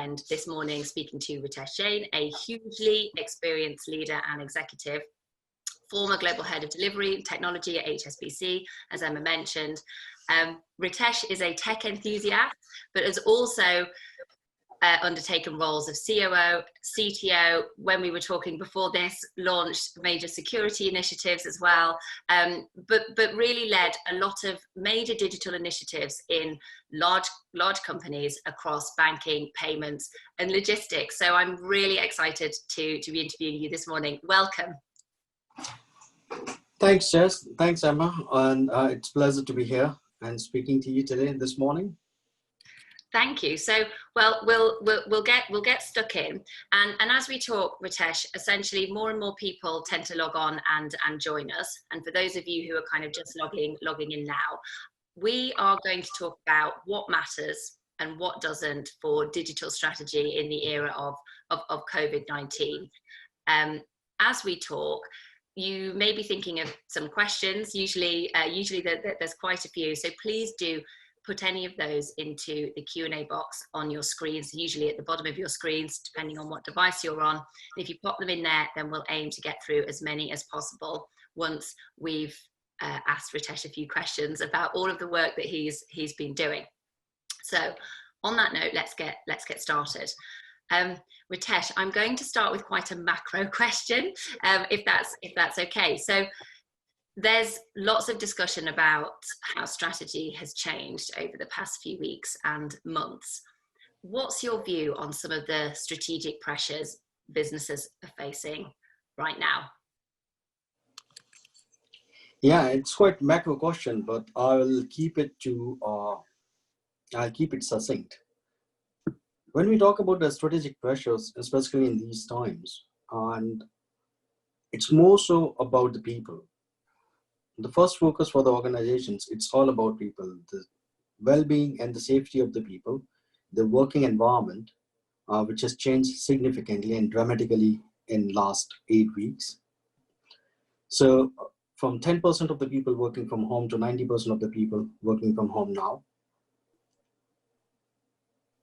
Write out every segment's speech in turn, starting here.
spend this morning speaking to Ritesh Jain, a hugely experienced leader and executive, former global head of delivery and technology at HSBC, as Emma mentioned. Ritesh is a tech enthusiast, but has also undertaken roles of COO, CTO, when we were talking before this, launched major security initiatives as well, but really led a lot of major digital initiatives in large companies across banking, payments and logistics. So I'm really excited to be interviewing you this morning. Welcome. Thanks, Jess. Thanks, Emma. And it's a pleasure to be here and speaking to you today this morning. Thank you. So, well, we'll get stuck in, and as we talk, Ritesh, essentially more and more people tend to log on and join us. And for those of you who are kind of just logging in now, we are going to talk about what matters and what doesn't for digital strategy in the era of COVID-19. As we talk, you may be thinking of some questions. Usually there's quite a few. So please do put any of those into the Q&A box on your screens, usually at the bottom of your screens, depending on what device you're on. And if you pop them in there, then we'll aim to get through as many as possible once we've asked Ritesh a few questions about all of the work that he's been doing. So on that note, let's get started. Ritesh, I'm going to start with quite a macro question, if that's okay. So there's lots of discussion about how strategy has changed over the past few weeks and months. What's your view on some of the strategic pressures businesses are facing right now? Yeah, it's quite a macro question, but I'll keep it succinct. When we talk about the strategic pressures, especially in these times, and it's more so about the people. The first focus for the organizations, it's all about people, the well-being and the safety of the people, the working environment, which has changed significantly and dramatically in last 8 weeks. So from 10% of the people working from home to 90% of the people working from home now.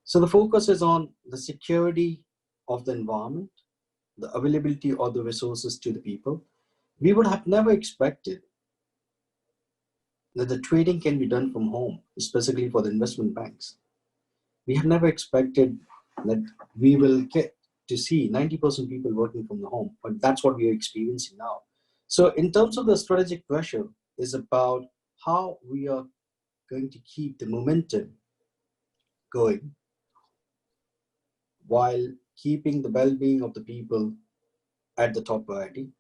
So the focus is on the security of the environment, the availability of the resources to the people. We would have never expected that the trading can be done from home, especially for the investment banks. We have never expected that we will get to see 90% people working from the home, but that's what we are experiencing now. So in terms of the strategic pressure is about how we are going to keep the momentum going while keeping the well-being of the people at the top priority.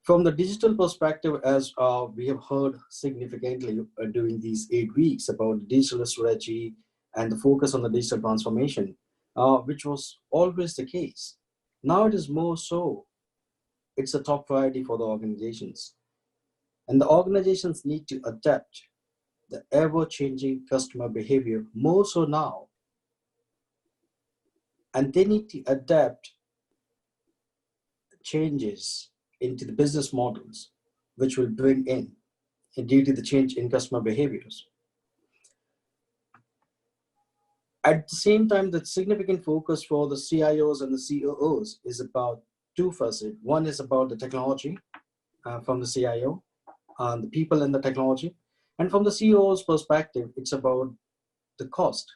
From the digital perspective, as we have heard significantly during these 8 weeks about digital strategy and the focus on the digital transformation, which was always the case. Now it is more so, it's a top priority for the organizations. And the organizations need to adapt the ever-changing customer behavior more so now. And they need to adapt changes into the business models, which will bring in due to the change in customer behaviors. At the same time, the significant focus for the CIOs and the COOs is about two facets. One is about the technology from the CIO, the people and the technology. And from the COO's perspective, it's about the cost,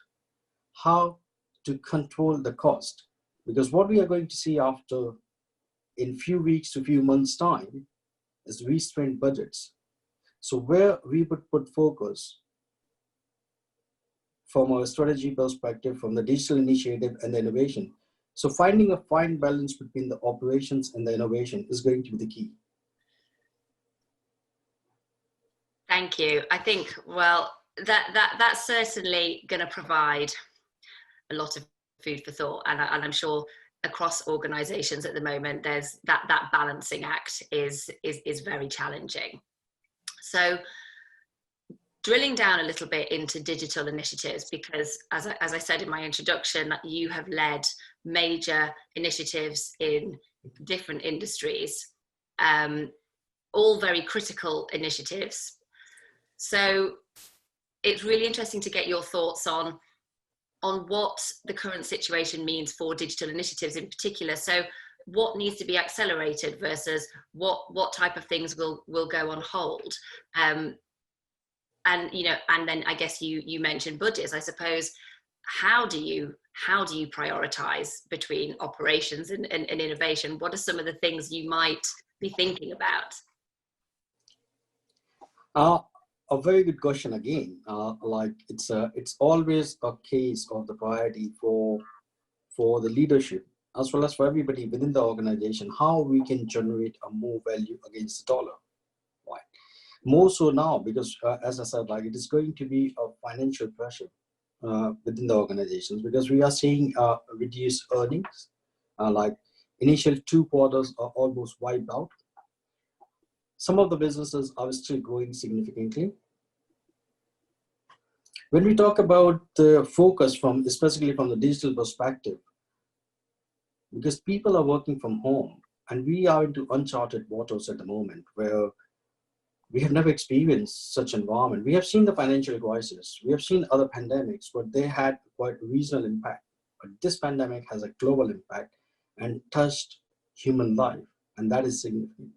how to control the cost. Because what we are going to see after in few weeks to few months time is restrained budgets. So where we would put focus from a strategy perspective, from the digital initiative and the innovation. So finding a fine balance between the operations and the innovation is going to be the key. Thank you. I think, well, that's certainly going to provide a lot of food for thought, and I'm sure across organizations at the moment there's that balancing act is very challenging. So drilling down a little bit into digital initiatives, because as I said in my introduction, you have led major initiatives in different industries, all very critical initiatives. So it's really interesting to get your thoughts on on what the current situation means for digital initiatives in particular. So what needs to be accelerated versus what type of things will go on hold. And and then I guess you mentioned budgets. I suppose, how do you prioritize between operations and innovation? What are some of the things you might be thinking about? A very good question again. Like it's always a case of the priority for the leadership as well as for everybody within the organization, how we can generate a more value against the dollar. Right. More so now because, as I said, like it is going to be a financial pressure within the organizations because we are seeing reduced earnings. Like initial 2 quarters are almost wiped out. Some of the businesses are still growing significantly. When we talk about the focus especially from the digital perspective, because people are working from home and we are into uncharted waters at the moment where we have never experienced such environment. We have seen the financial crisis, we have seen other pandemics, but they had quite regional impact. But this pandemic has a global impact and touched human life, and that is significant.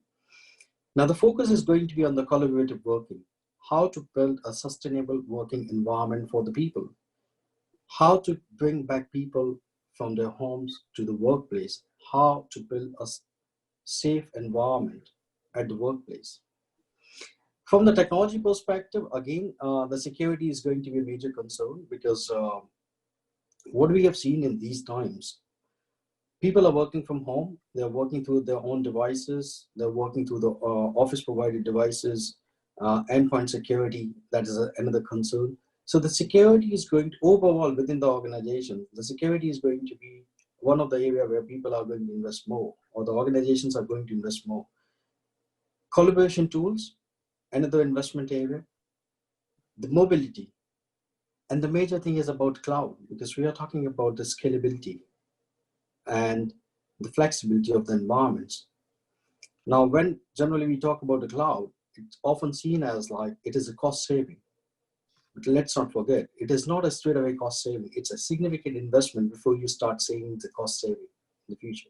Now the focus is going to be on the collaborative working, how to build a sustainable working environment for the people, how to bring back people from their homes to the workplace, how to build a safe environment at the workplace. From the technology perspective, again, the security is going to be a major concern because what we have seen in these times, people are working from home, they're working through their own devices, they're working through the office provided devices, endpoint security, that is another concern. So the security is going to, overall within the organization, the security is going to be one of the areas where people are going to invest more, or the organizations are going to invest more. Collaboration tools, another investment area. The mobility. And the major thing is about cloud, because we are talking about the scalability and the flexibility of the environments. Now, when generally we talk about the cloud, it's often seen as like it is a cost saving. But let's not forget, it is not a straight away cost saving. It's a significant investment before you start seeing the cost saving in the future.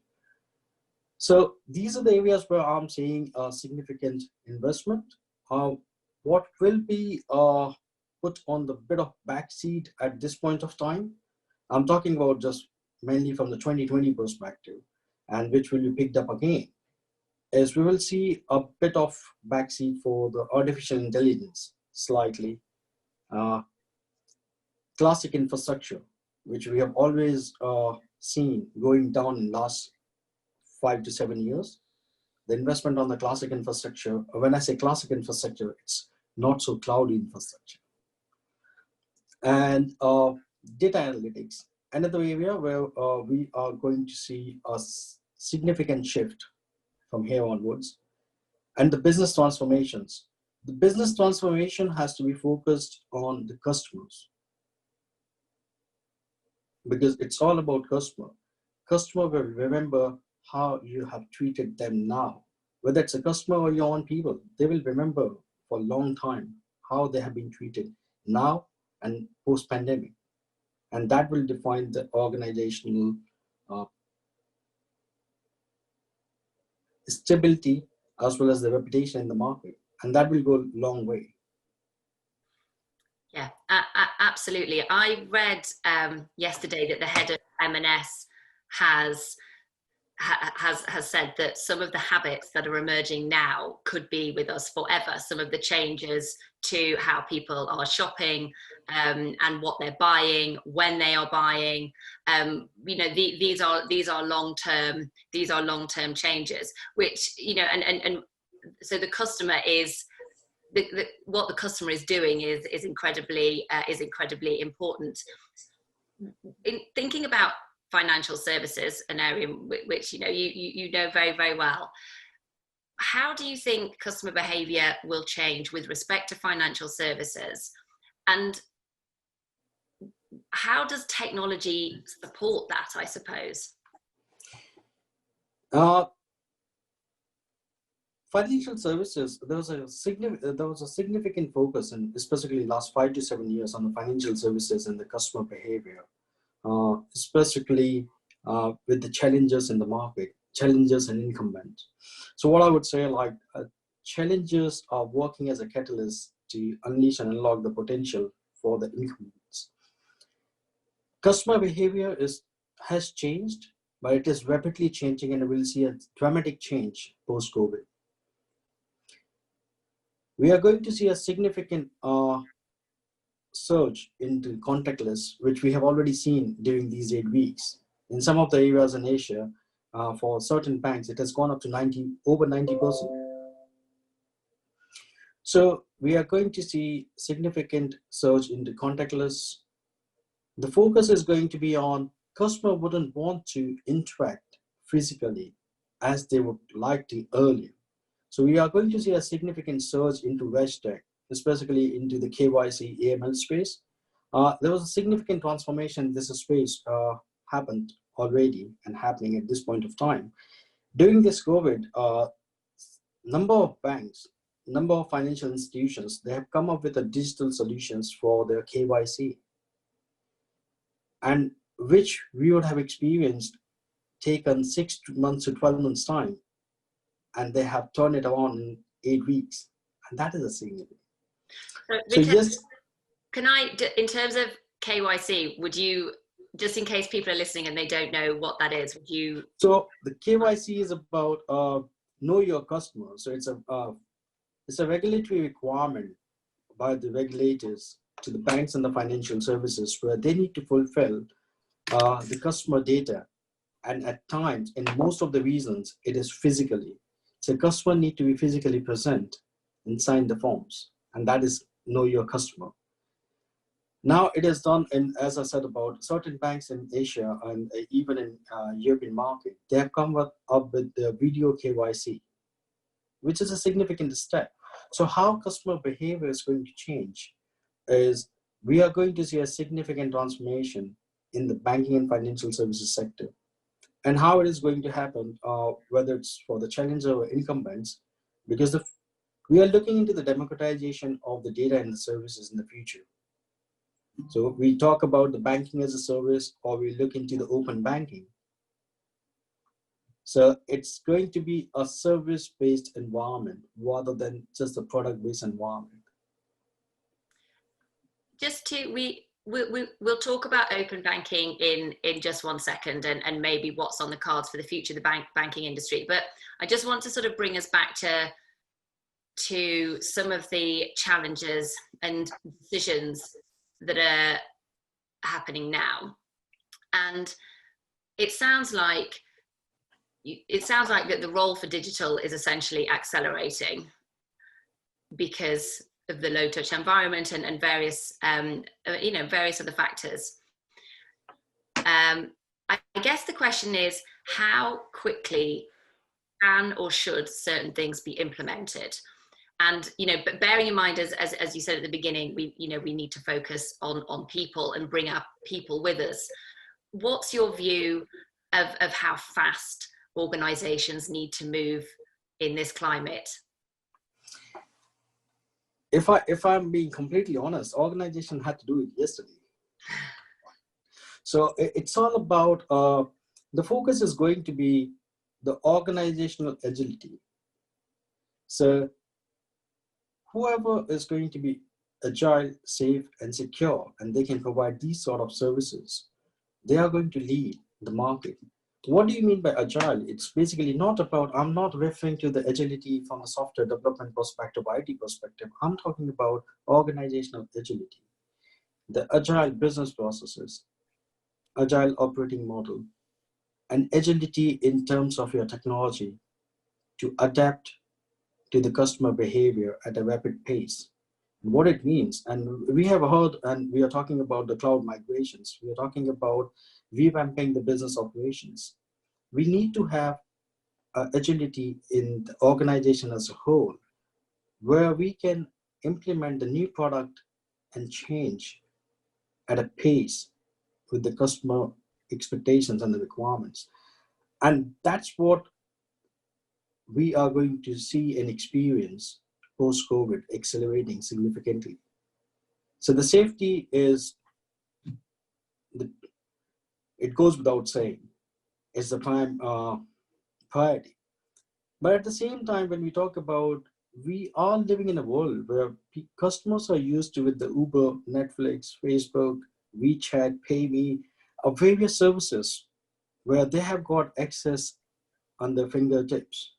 So these are the areas where I'm seeing a significant investment. What will be put on the bit of backseat at this point of time? I'm talking about just mainly from the 2020 perspective, and which will be picked up again, is we will see a bit of backseat for the artificial intelligence slightly. Classic infrastructure, which we have always seen going down in last 5 to 7 years. The investment on the classic infrastructure, when I say classic infrastructure, it's not so cloudy infrastructure. And data analytics, another area where we are going to see a significant shift from here onwards. And the business transformations. The business transformation has to be focused on the customers, because it's all about customer. Customer will remember how you have treated them now. Whether it's a customer or your own people, they will remember for a long time how they have been treated now and post-pandemic. And that will define the organizational stability as well as the reputation in the market. And that will go a long way. Yeah, absolutely. I read yesterday that the head of M&S has said that some of the habits that are emerging now could be with us forever. Some of the changes to how people are shopping and what they're buying, when they are buying. These are long-term changes, which, and so the customer is, what the customer is doing is incredibly important. In thinking about financial services, an area which you know very, very well, how do you think customer behavior will change with respect to financial services, and how does technology support that, I suppose? Financial services, there was a significant focus, and especially last 5 to 7 years, on the financial services and the customer behavior. specifically with the challenges in the market, challenges and incumbents. So what I would say, like challenges are working as a catalyst to unleash and unlock the potential for the incumbents. Customer behavior has changed, but it is rapidly changing, and we'll see a dramatic change post-COVID. We are going to see a significant surge into contactless, which we have already seen during these 8 weeks. In some of the areas in Asia, for certain banks, it has gone up to over 90%. So we are going to see significant surge into contactless. The focus is going to be on customer wouldn't want to interact physically as they would like to earlier. So we are going to see a significant surge into RegTech, especially into the KYC AML space. There was a significant transformation in this space happened already and happening at this point of time. During this COVID, number of banks, number of financial institutions, they have come up with a digital solutions for their KYC, and which we would have experienced taken 6 months to 12 months time, and they have turned it around in 8 weeks, and that is a significant. So yes, can I, in terms of KYC, would you, just in case people are listening and they don't know what that is, would you? So the KYC is about know your customer. So it's a regulatory requirement by the regulators to the banks and the financial services, where they need to fulfill the customer data, and at times, in most of the reasons, it is physically. So customer need to be physically present and sign the forms, and that is know your customer. Now it is done, and as I said, about certain banks in Asia and even in European market, they have come up with the video KYC, which is a significant step. So how customer behavior is going to change is we are going to see a significant transformation in the banking and financial services sector. And how it is going to happen, whether it's for the challenger or incumbents, because we are looking into the democratization of the data and the services in the future. So we talk about the banking as a service, or we look into the open banking. So it's going to be a service-based environment rather than just a product-based environment. Just to, we'll talk about open banking in just 1 second, and maybe what's on the cards for the future of the banking industry. But I just want to sort of bring us back to some of the challenges and decisions that are happening now. And it sounds like that the role for digital is essentially accelerating because of the low touch environment and various various other factors. I guess the question is, how quickly can or should certain things be implemented? And but bearing in mind, as you said at the beginning, we need to focus on people and bring up people with us. What's your view of how fast organizations need to move in this climate? If I'm being completely honest, organization had to do it yesterday. So it's all about the focus is going to be the organizational agility. So whoever is going to be agile, safe, and secure, and they can provide these sort of services, they are going to lead the market. What do you mean by agile? It's basically not about, I'm not referring to the agility from a software development perspective, IT perspective. I'm talking about organizational agility, the agile business processes, agile operating model, and agility in terms of your technology to adapt to the customer behavior at a rapid pace. What it means, and we have heard, and we are talking about the cloud migrations, we are talking about revamping the business operations. We need to have agility in the organization as a whole, where we can implement the new product and change at a pace with the customer expectations and the requirements. And that's what we are going to see and experience post-COVID accelerating significantly. So the safety is It goes without saying. It's the prime priority. But at the same time, when we talk about, we are living in a world where customers are used to with the Uber, Netflix, Facebook, WeChat, PayMe, or various services where they have got access on their fingertips.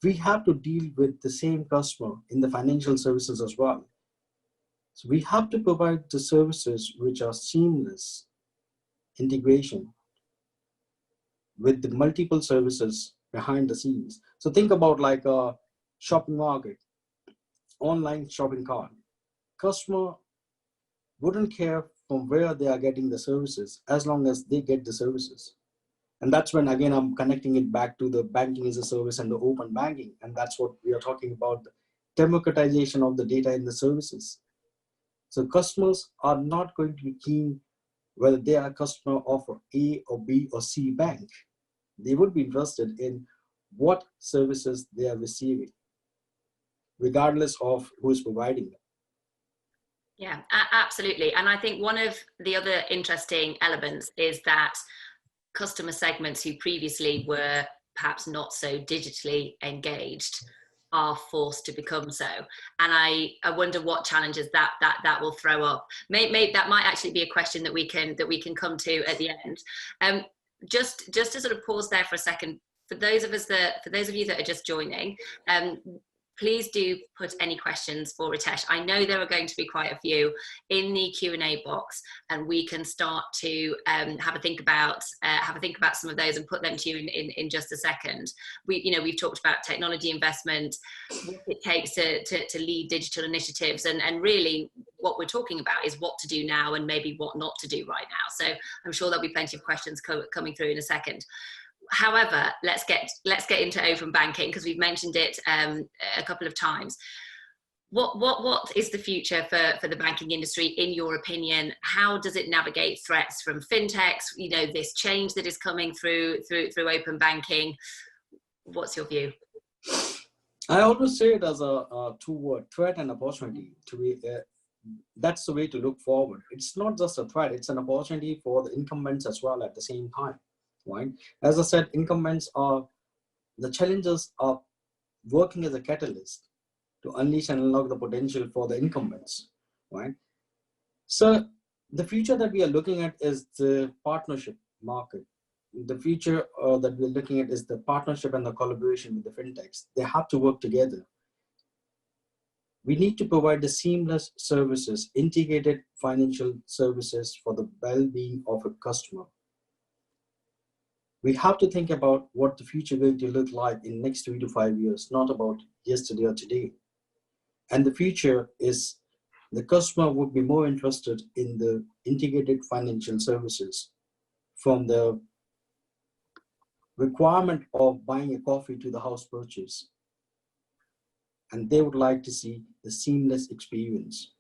We have to deal with the same customer in the financial services as well. So we have to provide the services which are seamless integration with the multiple services behind the scenes. So think about like a shopping market, online shopping cart. Customer wouldn't care from where they are getting the services as long as they get the services. And that's when, again, I'm connecting it back to the banking as a service and the open banking. And that's what we are talking about, the democratization of the data in the services. So customers are not going to be keen whether they are a customer of A or B or C bank. They would be interested in what services they are receiving, regardless of who is providing them. Yeah, absolutely. And I think one of the other interesting elements is that customer segments who previously were perhaps not so digitally engaged are forced to become so. And I wonder what challenges that will throw up. Maybe that might actually be a question that we can come to at the end. Just to sort of pause there for a second, for those of you that are just joining, please do put any questions for Ritesh. I know there are going to be quite a few in the Q&A box, and we can start to have a think about some of those and put them to you in just a second. We've talked about technology investment, what it takes to lead digital initiatives, and really what we're talking about is what to do now and maybe what not to do right now. So I'm sure there'll be plenty of questions coming through in a second. However, let's get into open banking, because we've mentioned it a couple of times. What is the future for the banking industry, in your opinion? How does it navigate threats from fintechs? This change that is coming through open banking. What's your view? I always say it as a two-word: threat and opportunity. That's the way to look forward. It's not just a threat; it's an opportunity for the incumbents as well at the same time. Right? As I said, the challenges are working as a catalyst to unleash and unlock the potential for the incumbents, right? So the future that we are looking at is the partnership market. The future that we're looking at is the partnership and the collaboration with the fintechs. They have to work together. We need to provide the seamless services, integrated financial services for the well-being of a customer. We have to think about what the future is going to look like in the next 3 to 5 years, not about yesterday or today. And the future is the customer would be more interested in the integrated financial services, from the requirement of buying a coffee to the house purchase. And they would like to see the seamless experience.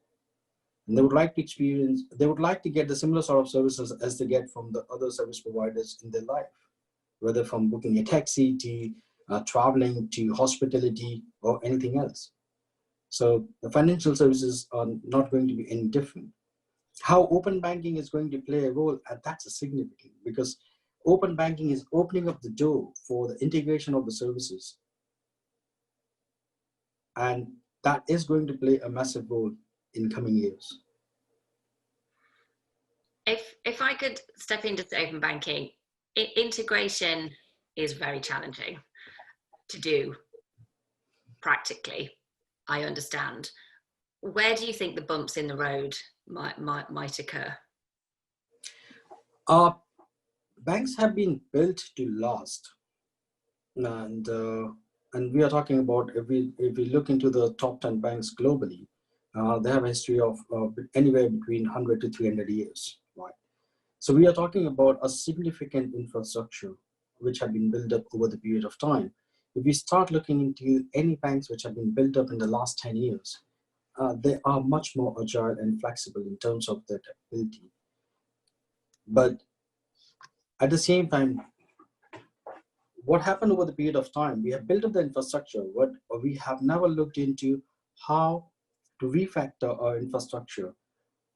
And they would like to get the similar sort of services as they get from the other service providers in their life, whether from booking a taxi to traveling to hospitality or anything else. So the financial services are not going to be any different. How open banking is going to play a role, that's significant, because open banking is opening up the door for the integration of the services. And that is going to play a massive role in coming years. If I could step into open banking, integration is very challenging to do practically, I understand. Where do you think the bumps in the road might occur? Banks have been built to last, and we are talking about, if we look into the top 10 banks globally, they have a history of anywhere between 100 to 300 years. Right? So we are talking about a significant infrastructure which have been built up over the period of time. If we start looking into any banks which have been built up in the last 10 years, they are much more agile and flexible in terms of their ability. But at the same time, what happened over the period of time, we have built up the infrastructure, but we have never looked into how to refactor our infrastructure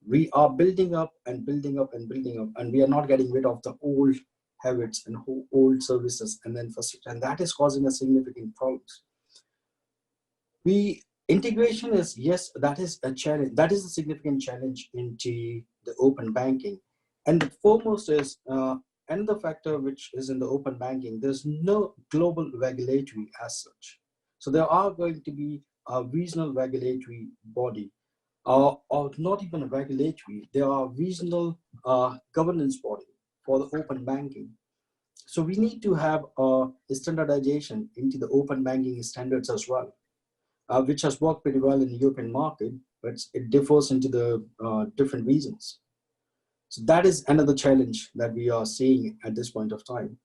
we are building up and building up and building up, and we are not getting rid of the old habits and old services and infrastructure, and that is causing us significant problems. Integration is, yes, that is a challenge. That is a significant challenge into the open banking. And the foremost is another factor which is in the open banking. There's no global regulatory as such. So there are going to be a regional regulatory body, or not even a regulatory. There are regional governance body for the open banking. So we need to have a standardization into the open banking standards as well. Which has worked pretty well in the European market, but it differs into the different regions. So that is another challenge that we are seeing at this point of time.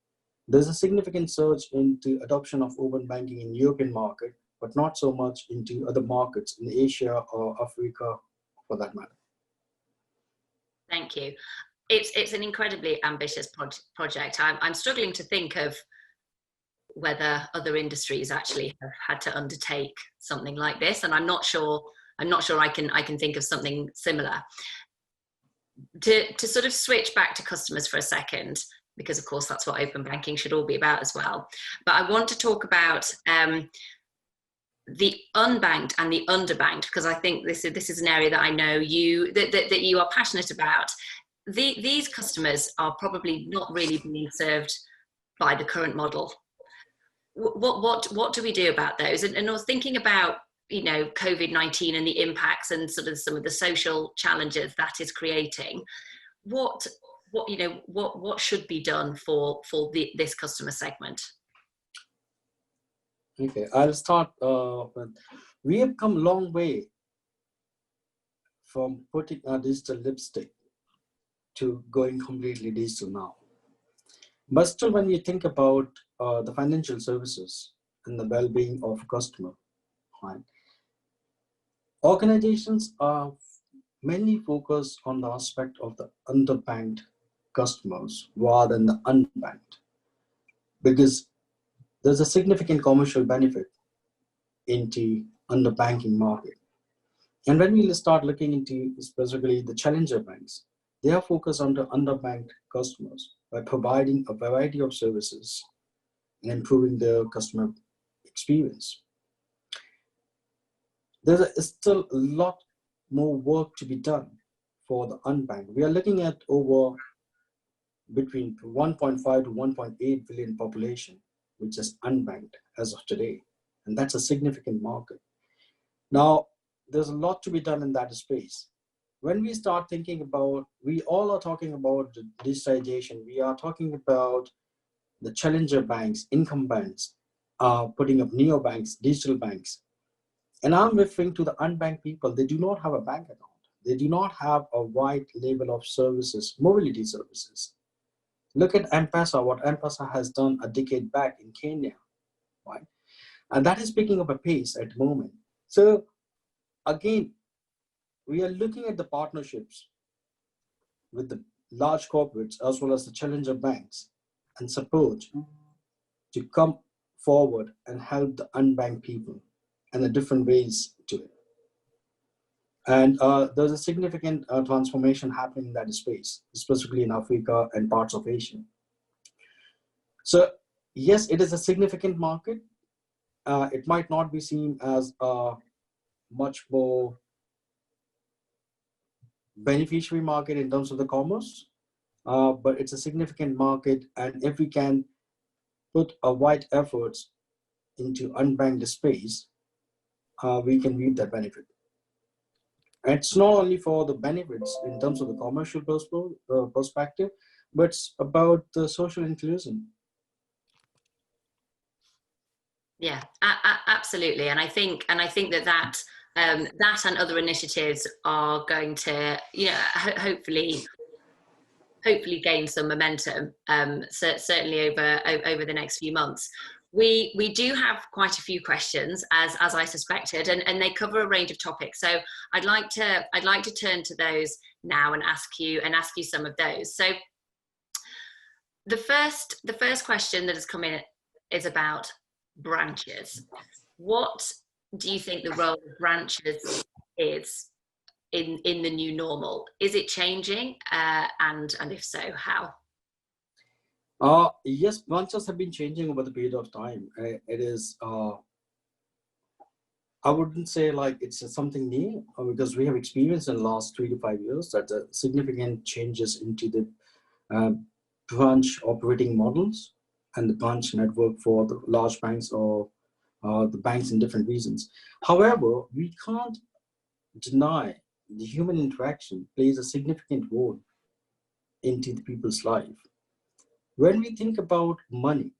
There's a significant surge into adoption of open banking in European market, but not so much into other markets in Asia or Africa, for that matter. Thank you. It's an incredibly ambitious project. I'm struggling to think of whether other industries actually have had to undertake something like this, and I'm not sure I can think of something similar. To sort of switch back to customers for a second, because of course that's what open banking should all be about as well. But I want to talk about the unbanked and the underbanked, because I think this is an area that I know that you are passionate about. These customers are probably not really being served by the current model. What do we do about those? And I was thinking about, you know, COVID-19 and the impacts and sort of some of the social challenges that is creating. What should be done for this customer segment? Okay, I'll start with, we have come a long way from putting a digital lipstick to going completely digital now. But still, when we think about the financial services and the well-being of a customer, right, organizations are mainly focused on the aspect of the underbanked customers rather than the unbanked, because there's a significant commercial benefit into underbanking market. And when we start looking into specifically the challenger banks, they are focused on the underbanked customers by providing a variety of services and improving the customer experience. There's still a lot more work to be done for the unbanked. We are looking at over between 1.5 to 1.8 billion population, which is unbanked as of today. And that's a significant market. Now, there's a lot to be done in that space. When we start thinking about, we all are talking about digitization, we are talking about the challenger banks, incumbents, putting up neobanks, digital banks. And I'm referring to the unbanked people. They do not have a bank account. They do not have a wide level of services, mobility services. Look at M-Pesa, what M-Pesa has done a decade back in Kenya, right? And that is picking up a pace at the moment. So again, we are looking at the partnerships with the large corporates as well as the challenger banks and support to come forward and help the unbanked people and the different ways to it. And there's a significant transformation happening in that space, specifically in Africa and parts of Asia. So yes, it is a significant market. It might not be seen as a much more beneficiary market in terms of the commerce, but it's a significant market. And if we can put a wide efforts into unbanked space, we can reap that benefit. And it's not only for the benefits in terms of the commercial perspective, but it's about the social inclusion. Yeah, absolutely. And I think that and other initiatives are going to, hopefully gain some momentum, certainly over the next few months. We do have quite a few questions, as I suspected, and they cover a range of topics. So I'd like to turn to those now and ask you some of those. So the first question that has come in is about branches. What do you think the role of branches is in the new normal? Is it changing? And if so, how? Yes, branches have been changing over the period of time. It is, I wouldn't say like it's something new, because we have experienced in the last 3 to 5 years that the significant changes into the branch operating models and the branch network for the large banks or the banks in different regions. However, we can't deny the human interaction plays a significant role into the people's life. When we think about money,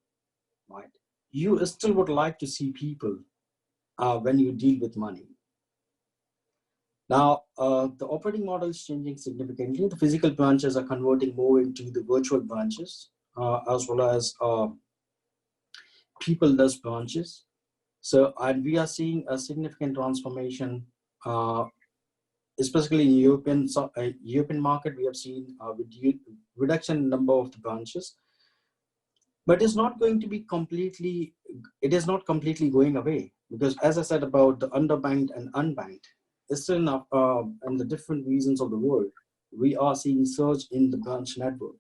right, you still would like to see people when you deal with money. Now, the operating model is changing significantly. The physical branches are converting more into the virtual branches, as well as people-less branches. So, and we are seeing a significant transformation, especially in European market. We have seen reduction in number of the branches, but it's not going to be completely. It is not completely going away, because, as I said about the underbanked and unbanked, it's still enough in the different regions of the world. We are seeing surge in the branch network.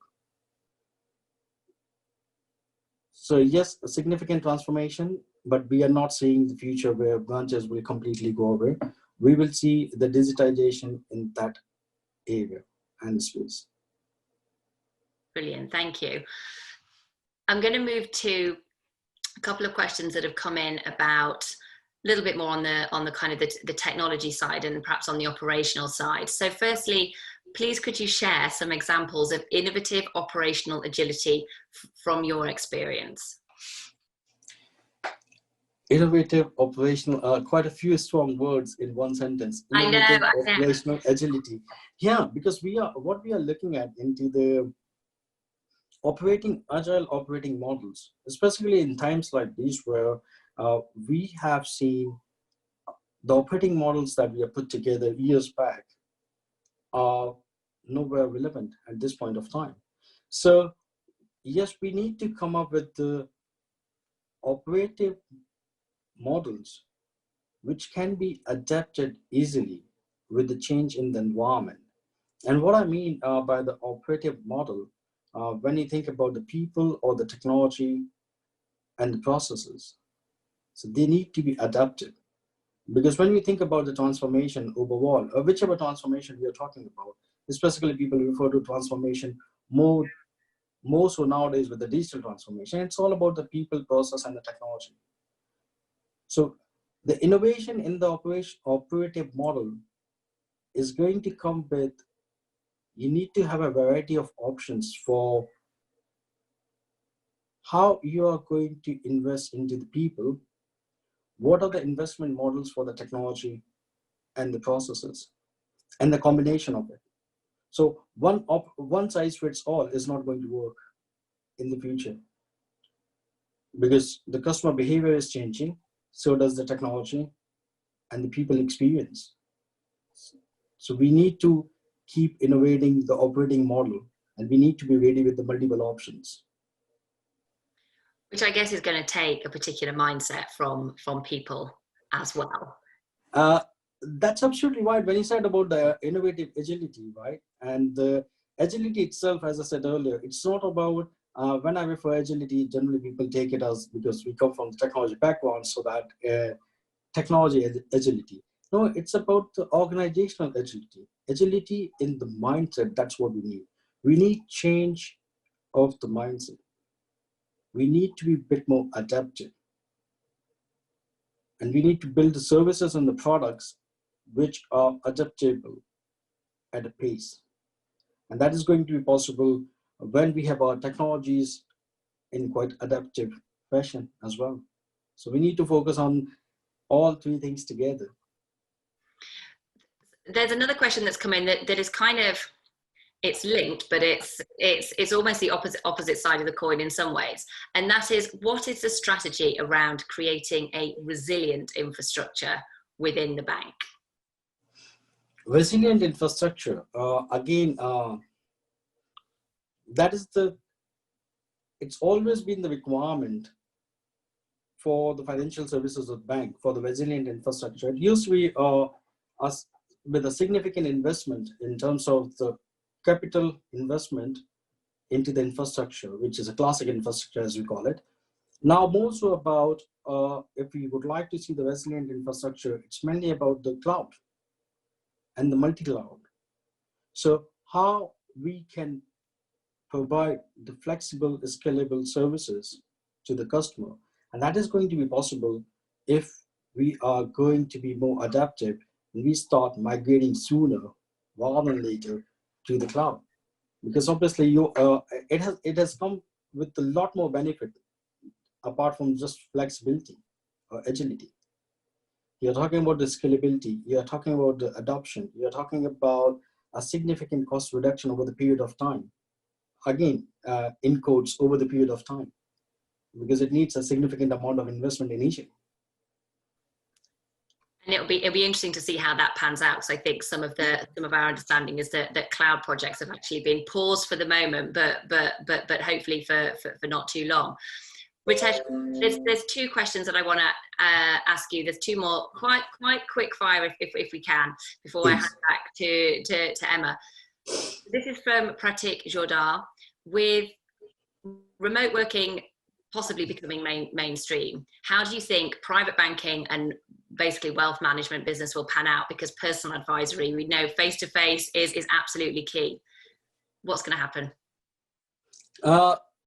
So yes, a significant transformation, but we are not seeing the future where branches will completely go away. We will see the digitization in that area and space. Brilliant, thank you. I'm going to move to a couple of questions that have come in about a little bit more on the kind of the technology side and perhaps on the operational side. So firstly, please could you share some examples of innovative operational agility from your experience? Innovative operational, quite a few strong words in one sentence. Innovative operational agility. Yeah, because what we are looking at into the agile operating models, especially in times like these where we have seen the operating models that we have put together years back are nowhere relevant at this point of time. So yes, we need to come up with the operative models which can be adapted easily with the change in the environment. And what I mean by the operative model, when you think about the people or the technology and the processes, so they need to be adapted. Because when we think about the transformation overall, or whichever transformation we are talking about, especially people refer to transformation more so nowadays with the digital transformation, it's all about the people, process, and the technology. So the innovation in the operative model is going to come with, you need to have a variety of options for how you are going to invest into the people. What are the investment models for the technology and the processes and the combination of it? So one size fits all is not going to work in the future, because the customer behavior is changing, so does the technology and the people experience. So we need to keep innovating the operating model, and we need to be ready with the multiple options. Which I guess is going to take a particular mindset from people as well. That's absolutely right. When you said about the innovative agility, right? And the agility itself, as I said earlier, it's not about, when I refer agility, generally people take it as because we come from the technology background, so that technology agility. No, it's about the organizational agility. Agility in the mindset, that's what we need. We need change of the mindset. We need to be a bit more adaptive. And we need to build the services and the products which are adaptable at a pace. And that is going to be possible when we have our technologies in quite adaptive fashion as well. So we need to focus on all three things together. There's another question that's come in that is kind of, it's linked, but it's almost the opposite side of the coin in some ways. And that is, what is the strategy around creating a resilient infrastructure within the bank? Resilient infrastructure, again, it's always been the requirement for the financial services of the bank, for the resilient infrastructure. It used to be with a significant investment in terms of the capital investment into the infrastructure, which is a classic infrastructure as we call it. Now more so about if we would like to see the resilient infrastructure, it's mainly about the cloud and the multi-cloud. So how we can provide the flexible, scalable services to the customer. And that is going to be possible if we are going to be more adaptive and we start migrating sooner rather than later to the cloud. Because obviously it has come with a lot more benefit apart from just flexibility or agility. You're talking about the scalability, you're talking about the adoption, you're talking about a significant cost reduction over the period of time. Again, in quotes, over the period of time, because it needs a significant amount of investment initially. And it'll be interesting to see how that pans out. So I think some of our understanding is that cloud projects have actually been paused for the moment, but hopefully for not too long. Ritesh, there's two questions that I want to ask you. There's two more, quite quick fire if we can, before Please. I hand back to Emma. This is from Pratik Jodar. With remote working possibly becoming mainstream, how do you think private banking and basically wealth management business will pan out? Because personal advisory, we know face-to-face is absolutely key. What's going to happen?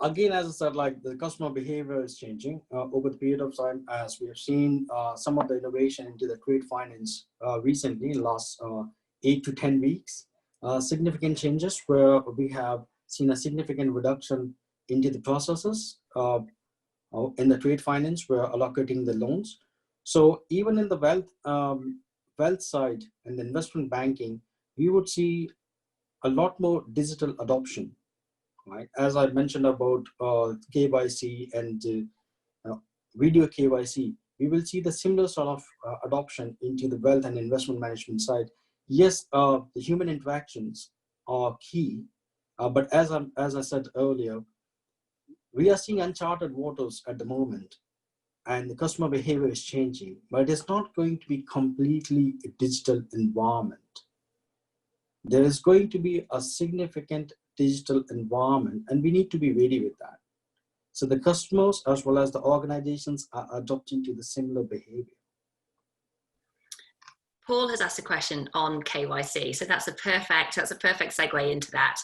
Again, as I said, like the customer behavior is changing over the period of time, as we have seen some of the innovation into the trade finance recently in the last 8 to 10 weeks. Significant changes where we have seen a significant reduction into the processes in the trade finance, we're allocating the loans. So even in the wealth side and the investment banking, we would see a lot more digital adoption, right? As I mentioned about KYC and video KYC, we will see the similar sort of adoption into the wealth and investment management side. Yes, the human interactions are key, but as I said earlier, we are seeing uncharted waters at the moment, and the customer behavior is changing, but it's not going to be completely a digital environment. There is going to be a significant digital environment, and we need to be ready with that. So the customers as well as the organizations are adopting to the similar behavior. Paul has asked a question on KYC, so that's a perfect segue into that.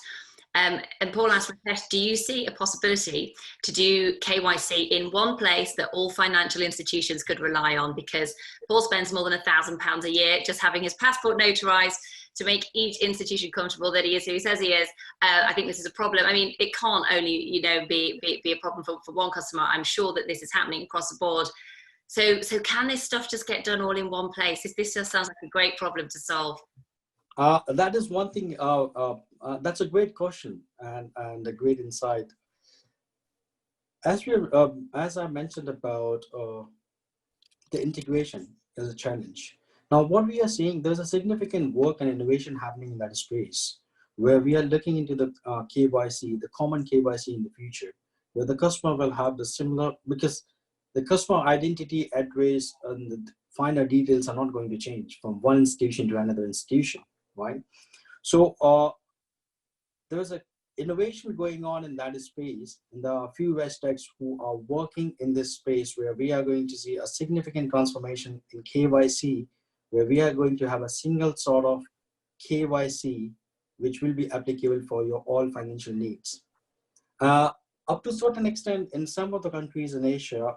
And Paul asked, Ritesh, do you see a possibility to do KYC in one place that all financial institutions could rely on? Because Paul spends more than £1,000 a year just having his passport notarized to make each institution comfortable that he is who he says he is. I think this is a problem. I mean, it can't only be a problem for one customer. I'm sure that this is happening across the board. So can this stuff just get done all in one place? This just sounds like a great problem to solve. That is one thing. That's a great question and a great insight. As I mentioned about the integration is a challenge. Now, what we are seeing, there's a significant work and innovation happening in that space, where we are looking into the KYC, the common KYC in the future, where the customer will have the similar, because the customer identity, address, and the finer details are not going to change from one institution to another institution, right? So there's an innovation going on in that space, and there are a few West-Techs who are working in this space where we are going to see a significant transformation in KYC, where we are going to have a single sort of KYC, which will be applicable for your all financial needs. Up to a certain extent, in some of the countries in Asia,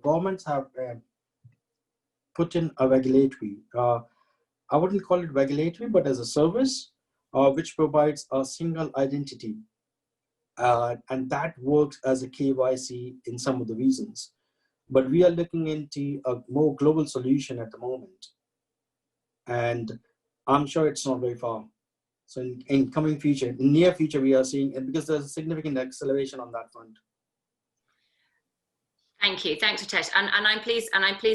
governments have put in a regulatory, I wouldn't call it regulatory, but as a service, which provides a single identity. And that works as a KYC in some of the regions. But we are looking into a more global solution at the moment. And I'm sure it's not very far. So in coming future, in near future, we are seeing it because there's a significant acceleration on that front. Thank you. Thanks, Ritesh. And I'm pleased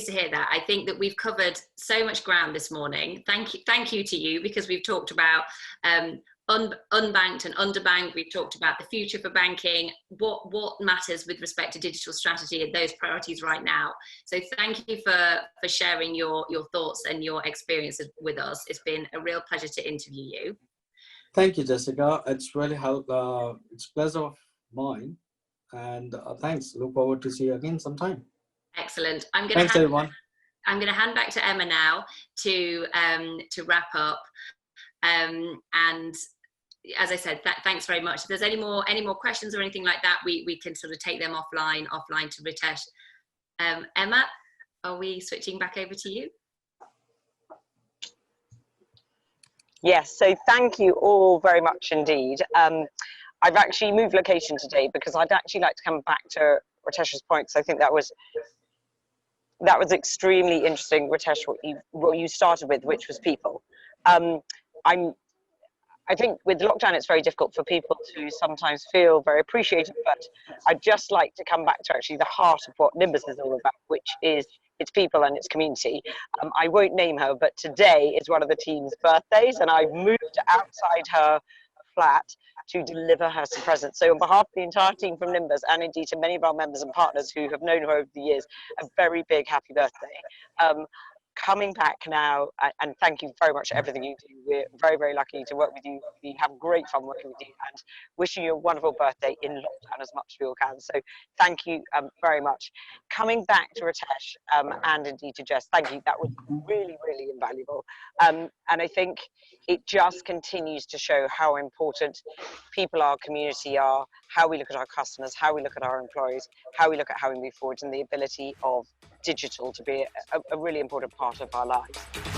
to hear that. I think that we've covered so much ground this morning. Thank you to you, because we've talked about unbanked and underbanked. We've talked about the future for banking, what matters with respect to digital strategy and those priorities right now. So thank you for sharing your thoughts and your experiences with us. It's been a real pleasure to interview you. Thank you, Jessica. It's really it's a pleasure of mine. And thanks. Look forward to see you again sometime. Excellent. Thanks, everyone. I'm going to hand back to Emma now to wrap up. And as I said, thanks very much. If there's any more questions or anything like that, we can sort of take them offline to Ritesh. Emma, are we switching back over to you? Yes, so thank you all very much indeed. I've actually moved location today because I'd actually like to come back to Ritesh's point, because I think that was extremely interesting, Ritesh, what you started with, which was people. I think with lockdown, it's very difficult for people to sometimes feel very appreciated, but I'd just like to come back to actually the heart of what Nimbus is all about, which is its people and its community. I won't name her, but today is one of the team's birthdays, and I've moved outside her flat to deliver her some presents. So on behalf of the entire team from Nimbus, and indeed to many of our members and partners who have known her over the years, a very big happy birthday. Coming back now, and thank you very much for everything you do. We're very, very lucky to work with you. We have great fun working with you, and wishing you a wonderful birthday in lockdown as much as we all can. So thank you very much. Coming back to Ritesh and indeed to Jess, thank you. That was really, really invaluable. And I think it just continues to show how important people are, community are, how we look at our customers, how we look at our employees, how we look at how we move forward, and the ability of digital to be a really important part of our lives.